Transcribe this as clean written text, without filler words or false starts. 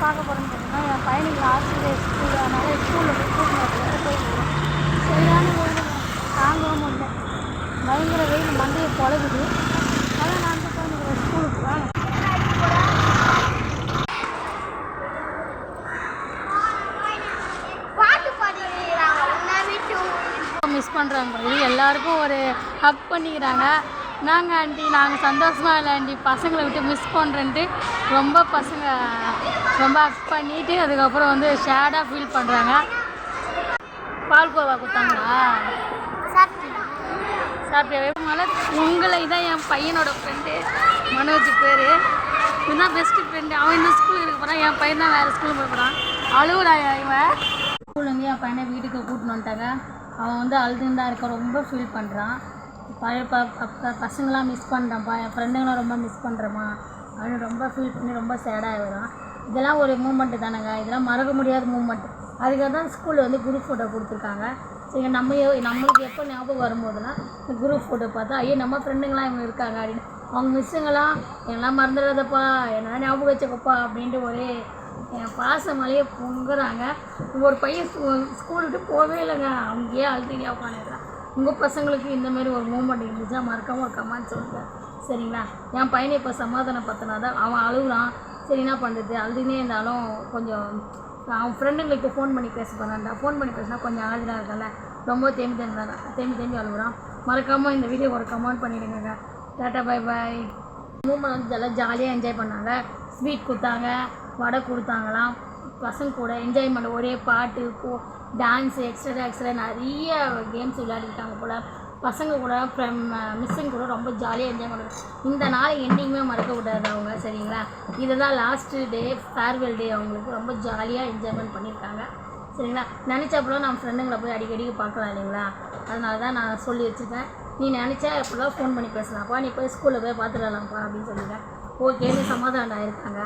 பார்க்க போகிறேன்னு பார்த்தீங்கன்னா என் பையனுக்கு ஆசிரியர் ஸ்கூல், அதனால் ஸ்கூலில் போய் கூட்டிட்டு போய் சரியான வெயில் தாங்கவும் முடியல. பயங்கர வெயில் மண்டையை பொழகுது. அதான் நான் போய் ஸ்கூலுக்கு வாங்க மிஸ் பண்ணுறாங்க. இது எல்லாருக்கும் ஒரு ஹக் பண்ணிக்கிறாங்க. நாங்கள் ஆண்டி நாங்கள் சந்தோஷமாக இல்லை ஆண்டி, பசங்களை விட்டு மிஸ் பண்ணுறேன்ட்டு ரொம்ப பசங்க ரொம்ப ஹக் பண்ணிவிட்டு அதுக்கப்புறம் வந்து ஷேடாக ஃபீல் பண்ணுறாங்க. பால்கோவா கொடுத்தாங்களா? சாப்பிட்டே மலர் உங்களை இதான் என் பையனோட ஃப்ரெண்டு மனோஜ் பேர். இதுதான் பெஸ்ட்டு ஃப்ரெண்டு. அவன் இந்த ஸ்கூலுக்கு இருக்க போகிறான், என் பையன் தான் வேறு ஸ்கூலுக்கு போய் போகிறான். அழுவுடா இவன். ஸ்கூல்லேருந்து என் பையனை வீட்டுக்கு கூட்டின்னு வந்துட்டாங்க. அவன் வந்து அழுதுன்னு தான் இருக்கான், ரொம்ப ஃபீல் பண்ணுறான். பழைய பசங்களாம் மிஸ் பண்ணுறான்ப்பா, என் ஃப்ரெண்டுங்களாம் ரொம்ப மிஸ் பண்ணுறேம்மா அப்படின்னு ரொம்ப ஃபீல் பண்ணி ரொம்ப சேடாக வரான். இதெல்லாம் ஒரு மூமெண்ட்டு தானேங்க, இதெல்லாம் மறக்க முடியாத மூமெண்ட்டு. அதுக்காக தான் ஸ்கூலில் வந்து குரூப் ஃபோட்டோ கொடுத்துருக்காங்க. சரி நம்மளுக்கு எப்போ ஞாபகம் வரும்போதெல்லாம் இந்த குரூப் ஃபோட்டோ பார்த்தா ஐயோ நம்ம ஃப்ரெண்டுங்களாம் இவங்க இருக்காங்க அப்படின்னு. அவங்க மிஸ்ஸுங்களாம் எல்லாம் மறந்துடாதப்பா, என்ன ஞாபகம் வச்சுக்கப்பா அப்படின்ட்டு ஒரே என் பாசமலையே பொங்குறாங்க. ஒரு பையன் ஸ்கூல் விட்டு போகவே இல்லைங்க, அங்கேயே அழுதுகிட்டே உட்காந்துருக்கான். உங்கள் பசங்களுக்கு இந்தமாரி ஒரு மூமெண்ட் இருந்துச்சா மறக்காமல் ஒரு கமெண்ட் சொல்லுங்கள் சரிங்களா. என் பையனை இப்போ சமாதானம் பற்றினா தான் அவன் அழுகுறான். சரி என்ன பண்ணுறது, அழுதுனே இருந்தாலும் கொஞ்சம் அவன் ஃப்ரெண்டுங்களுக்கு ஃபோன் பண்ணி பேச போனான்டா. ஃபோன் பண்ணி பேசினா கொஞ்சம் அழுதுனா இருக்கல, ரொம்ப தேம்பி அழுகுறான். மறக்காமல் இந்த வீடியோ ஒரு கமெண்ட் பண்ணிவிடுங்க. Tata bye bye. மூமெண்ட் வந்து எல்லாம் ஜாலியாக என்ஜாய் பண்ணாங்க. ஸ்வீட் கொடுத்தாங்க, வடை கொடுத்தாங்களாம். பசங்க கூட என்ஜாய்மெண்ட், ஒரே பாட்டு டான்ஸு எக்ஸ்ட்ரா நிறைய கேம்ஸ் விளையாடிட்டாங்க போல். பசங்க கூட மிஸ்ஸுங்க கூட ரொம்ப ஜாலியாக என்ஜாய் பண்ணுறது. இந்த நாளை என்றைக்குமே மறக்க விடாது அவங்க சரிங்களா. இதுதான் லாஸ்ட்டு டே, ஃபேர்வெல் டே. அவங்களுக்கு ரொம்ப ஜாலியாக என்ஜாய்மெண்ட் பண்ணியிருக்காங்க சரிங்களா. நினச்சப்பெல்லாம் நம்ம ஃப்ரெண்டுங்களை போய் அடிக்கடிக்கு பார்க்கலாம் இல்லைங்களா, அதனால தான் நான் சொல்லி வச்சுருக்கேன். நீ நினச்சா எப்போல்லாம் ஃபோன் பண்ணி பேசலாம்ப்பா, நீ போய் ஸ்கூலில் போய் பார்த்துடலாம்ப்பா அப்படின்னு சொல்லியிருக்கேன். ஓகேன்னு சமாதானம் ஆகிருக்காங்க.